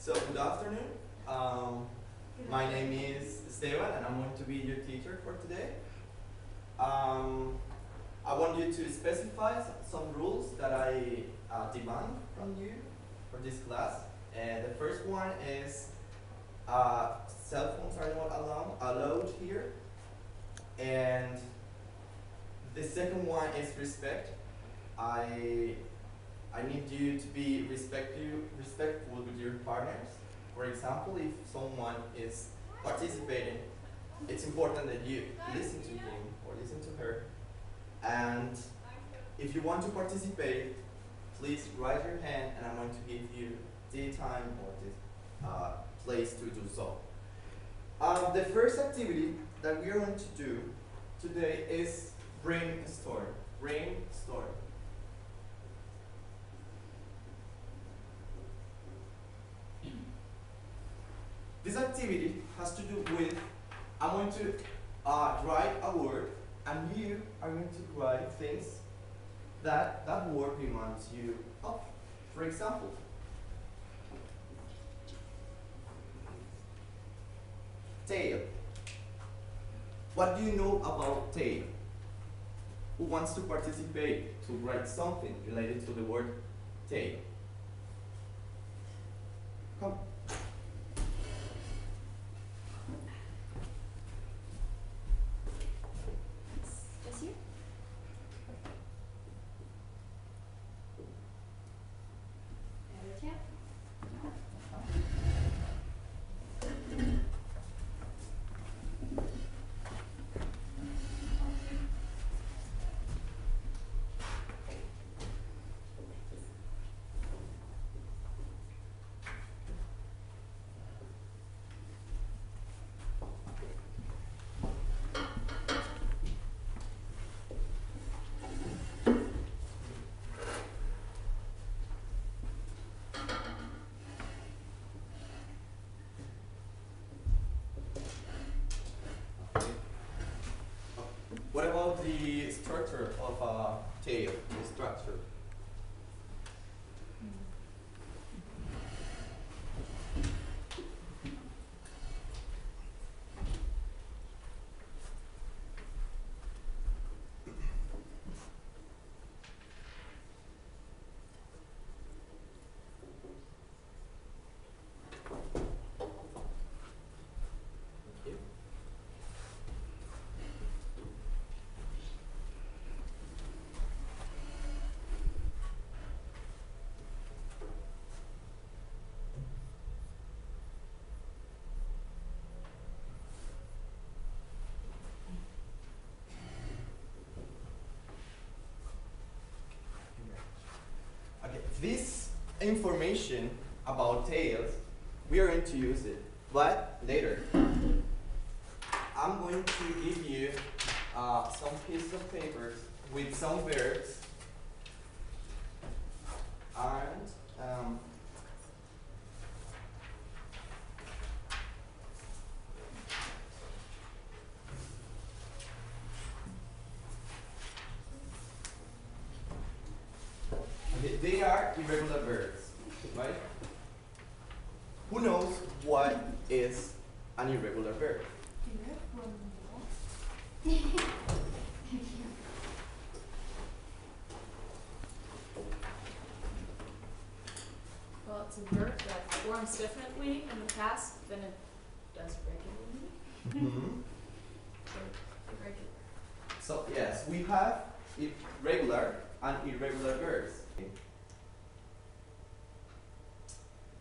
So good afternoon. My name is Esteban and I'm going to be your teacher for today. I want you to specify some rules that I demand from you for this class. And the first one is cell phones are not allowed here. And the second one is respect. I need you to be respectful with your partners. For example, if someone is participating, it's important that you listen to him or listen to her. And if you want to participate, please raise your hand and I'm going to give you the time or the place to do so. The first activity that we are going to do today is bring a story. Bring a story. This activity has to do with, I'm going to write a word and you are going to write things that that word reminds you of. For example, tail. What do you know about tail? Who wants to participate to write something related to the word tail? Come. Just you? Yeah. What about the structure of a tail? The structure. Okay, this information about tails, we are going to use it, but later. I'm going to give you some pieces of paper with some verbs and they are irregular verbs, right? Who knows what is an irregular verb? Well, it's a verb that forms differently in the past than it does regularly. Mm-hmm. Irregular. So yes, we have regular and irregular verbs.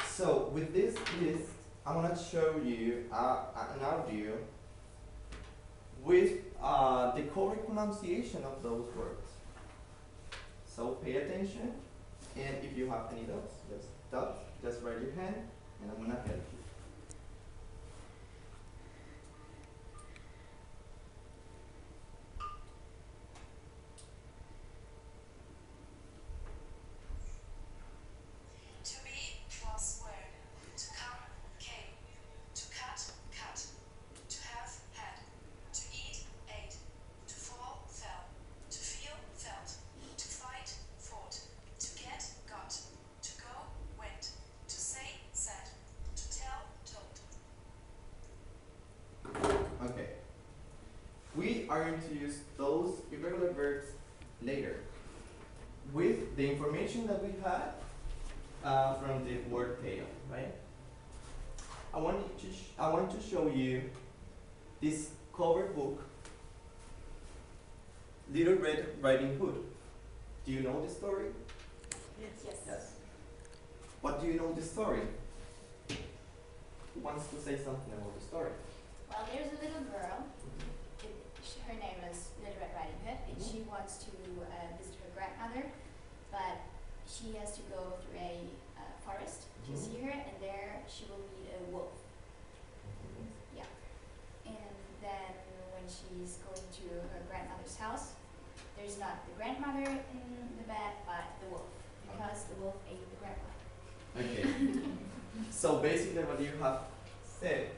So with this list, I'm gonna show you an audio with the correct pronunciation of those words. So pay attention, and if you have any doubts, just raise your hand, and I'm gonna help you. are going to use those irregular verbs later with the information that we had from the word tail, right? I want to show you this cover book, Little Red Riding Hood. Do you know the story? Yes. Yes. What do you know the story? Who wants to say something about the story? Well, there's a little girl. Her name is Little Red Riding Hood, and she wants to visit her grandmother, but she has to go through a forest to see her, and there she will meet a wolf. Yeah. And then when she's going to her grandmother's house, there's not the grandmother in the bed, but the wolf, because the wolf ate the grandmother. Okay. So basically what you have said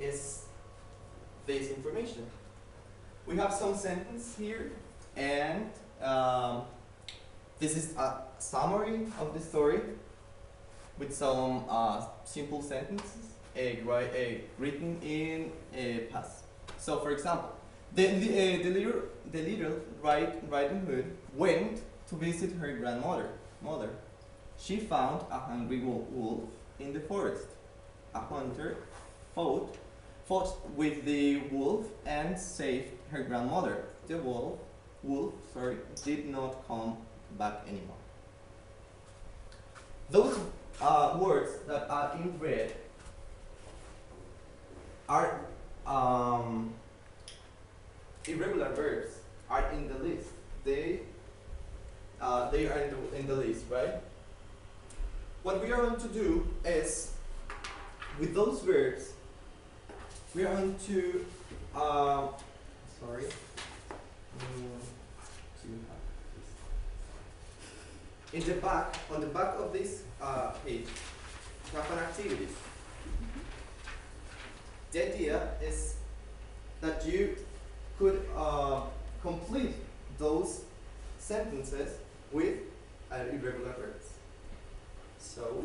is this information. We have some sentence here, and this is a summary of the story with some simple sentences written in past. So, for example, the little Riding Hood went to visit her grandmother. She found a hungry wolf in the forest. A hunter fought with the wolf and saved her grandmother. The wolf did not come back anymore. Those words that are in red are irregular verbs, are in the list. They are in the list, right? What we are going to do is, with those verbs, we are going to, on the back of this page, we have an activity. The idea is that you could complete those sentences with irregular verbs. So,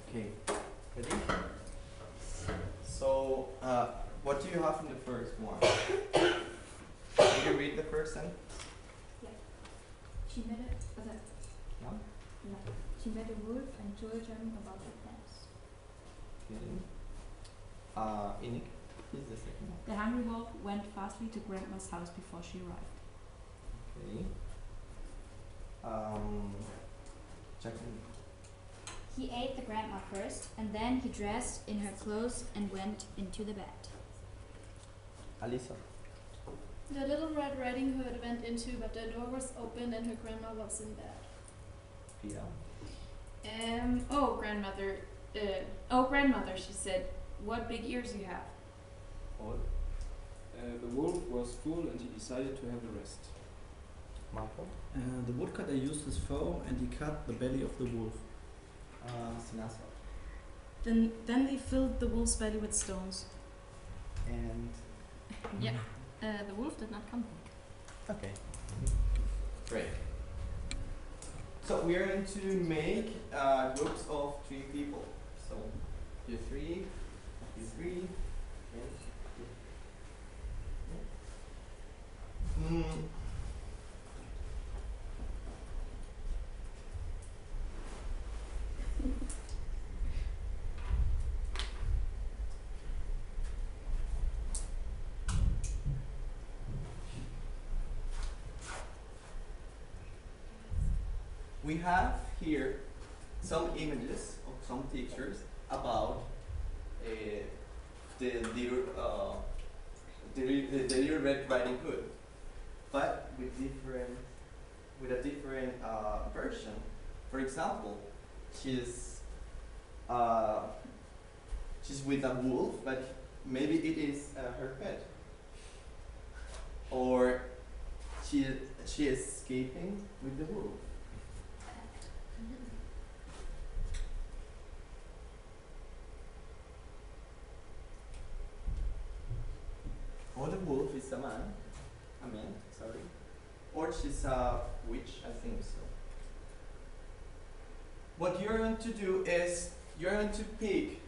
okay, ready? So, what do you have in the first one? Can you read the first sentence? She met a wolf and told him about the plans. Okay. Inik, please the second one. The hungry wolf went fastly to Grandma's house before she arrived. Okay. Jacqueline. He ate the grandma first, and then he dressed in her clothes and went into the bed. Alisa. The Little Red Riding Hood went into, but the door was open and her grandma was in bed. Pia. Grandmother, she said, what big ears you have. Paul. The wolf was full and he decided to have a rest. Marco. The woodcutter used his foe and he cut the belly of the wolf. Sinasa. Then they filled the wolf's belly with stones. And Yeah, the wolf did not come back. okay. Great. So we are going to make groups of 3 people. So you 3, you 3, and you. We have here some images of some pictures about the little Red Riding Hood, but with a different version. For example, she's with a wolf, but maybe it is her pet, or she is escaping with the wolf. Or the wolf is a man, sorry. Or she's a witch, I think so. What you're going to do is, you're going to pick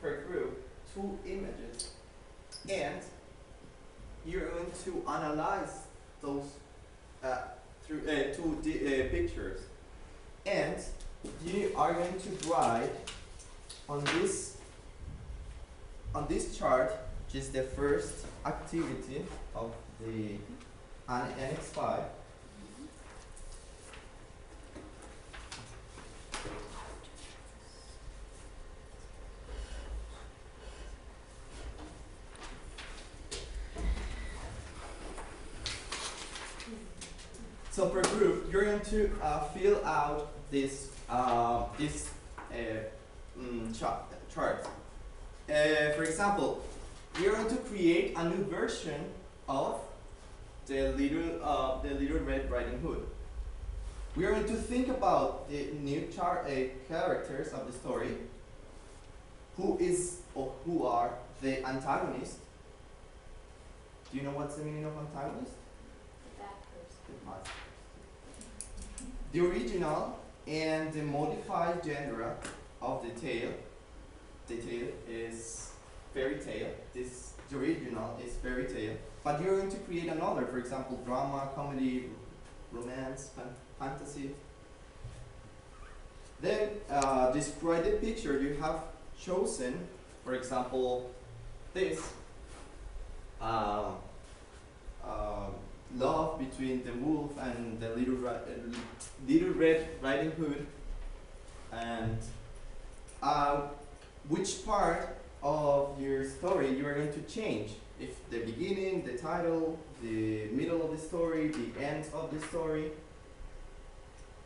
per group 2 images, and you're going to analyze those through 2 pictures. And you are going to write on this chart, which is the first activity of the Annex 5. So per group, you're going to fill out this chart. For example, we are going to create a new version of the little Red Riding Hood. We are going to think about the new characters of the story. Who is or who are the antagonists? Do you know what's the meaning of antagonist? The bad person. The original and the modified genre of the tale. The tale is fairy tale. The original is fairy tale. But you're going to create another, for example, drama, comedy, romance, fantasy. Then describe the picture you have chosen. For example, this. Love between the wolf and the little Red Riding Hood, and which part of your story you are going to change. If the beginning, the title, the middle of the story, the end of the story.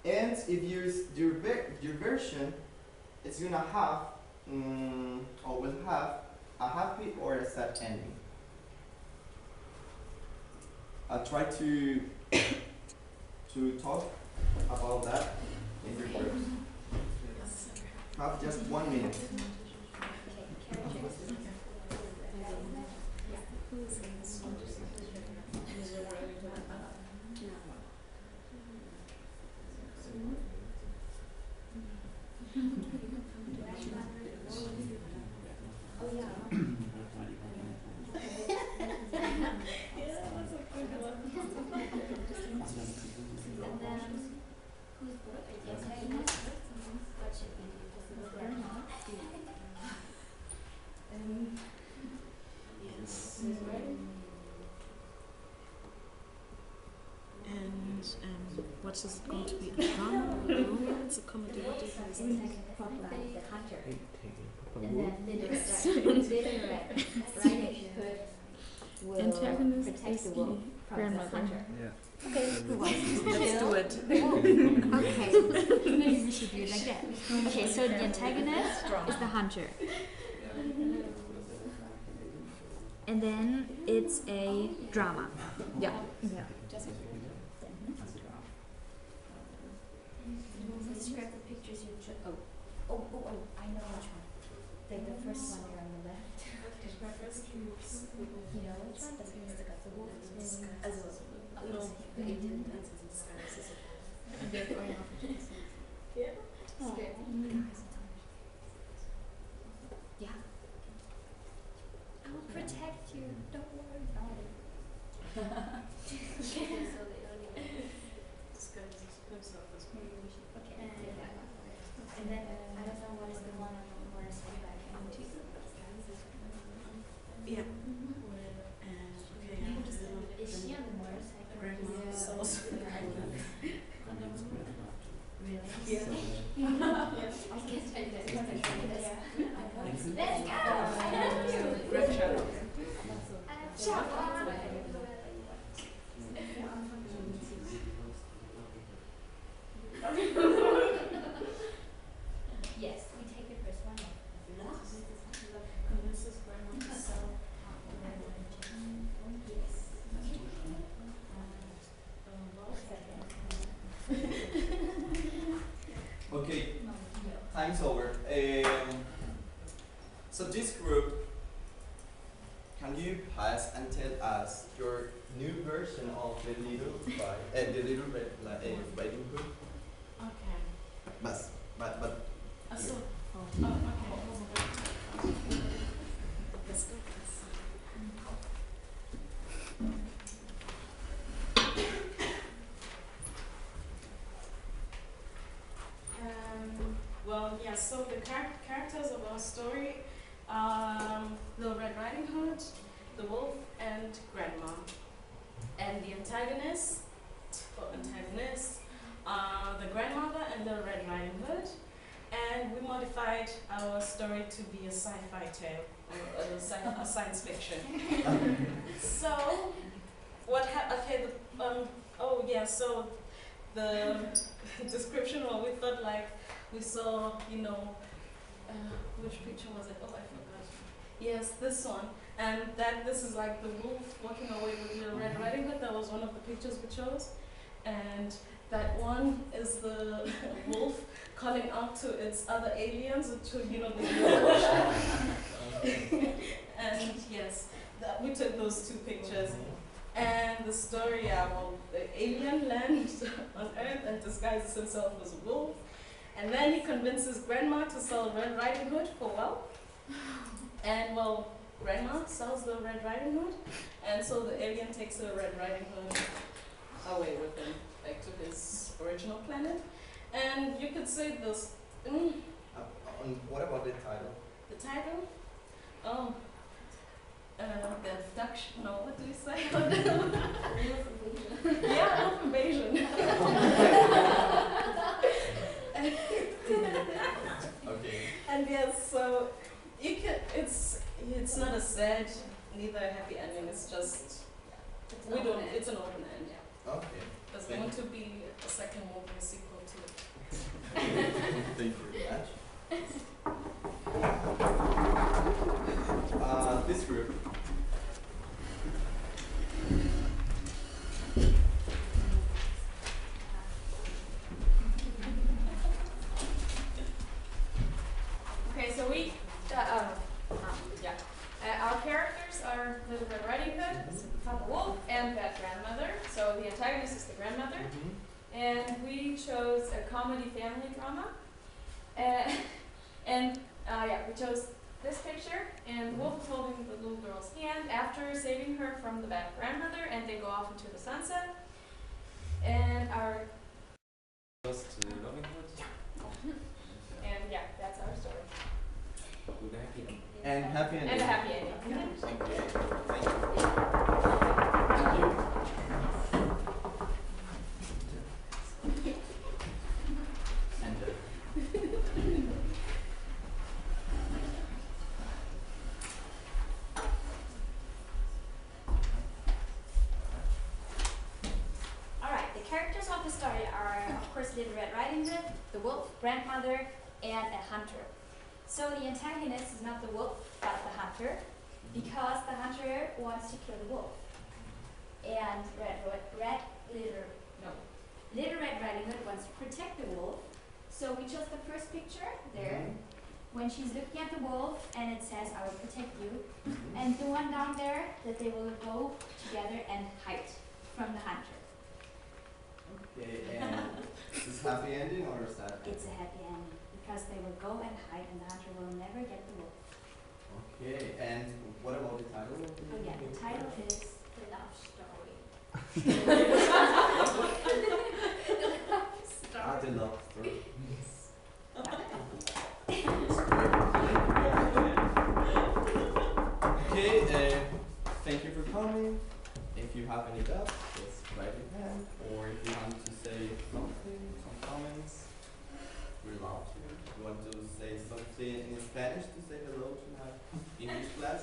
And if your version, it's gonna have or will have a happy or a sad ending. I'll try to talk about that in your groups. Have just 1 minute. What is it going to be? A drama, a romance, a comedy? What is it? The hunter. And then will Antagonist protect is the wolf the from the grandmother. hunter. Yeah. Okay, Let's do it. okay, maybe we should do it like that. Okay, so the antagonist is the hunter. And then it's a drama. Yeah. Yeah. Describe the pictures you chose. Oh, I know which one. The first one there on the left. You know which one? The one that got the wolf. No. Okay. as your new version of the Little Riding Hood. Okay. But So, okay. Let's go. Well, yeah, so the characters of our story are Little Red Riding Hood, the wolf, and Grandma. And the antagonists are the grandmother and Little Red Riding Hood. And we modified our story to be a sci-fi tale, or a science fiction. So, what happened? Okay, so the description, well, we thought like we saw, which picture was it? Oh, I forgot. Yes, this one. And this is like the wolf walking away with Little Red Riding Hood. That was one of the pictures we chose. And that one is the wolf calling out to its other aliens, to, the And yes, we took those two pictures. And the story, the alien lands on Earth and disguises himself as a wolf. And then he convinces Grandma to sell Red Riding Hood for wealth. And Grandma sells the Red Riding Hood. And so the alien takes the Red Riding Hood away with him, back to his original planet. And you could say this. What about the title? The title? Oh. The abduction, no, what do you say? Yeah, wolf invasion. Okay. And yes, so it's not a sad, neither a happy ending, it's just, it's an open end, yeah. Okay. There's going to be a second movie, a sequel to it. Thank you very much. This group. Okay, so our characters are Little Red Riding Hood, the wolf, and that grandmother. So the antagonist is the grandmother. And we chose a comedy family drama. We chose this picture, and the wolf is holding the little girl's hand after saving her from the bad grandmother, and they go off into the sunset. And Just Robin Hood. that's our story. With a happy ending. And happy ending. And a happy ending. Thank you. Thank you. Thank you. Alright, the characters of the story are, of course, Little Red Riding Hood, the wolf, grandmother, and a hunter. So the antagonist is not the wolf, but the hunter, because the hunter wants to kill the wolf. And Little Red Riding Hood wants to protect the wolf. So we chose the first picture there, when she's looking at the wolf, and it says, "I will protect you." And the one down there, that they will go together and hide from the hunter. Okay, and is this happy ending or sad? It's a happy ending, because they will go and hide, and the hunter will never get the wolf. Okay, and what about the title? Oh yeah, the title is The Love Story. The love story. Okay, thank you for coming. If you have any doubts, just raise your hand, or if you want to say something, some comments, we're allowed to. If you want to say something in Spanish to say hello to my English class,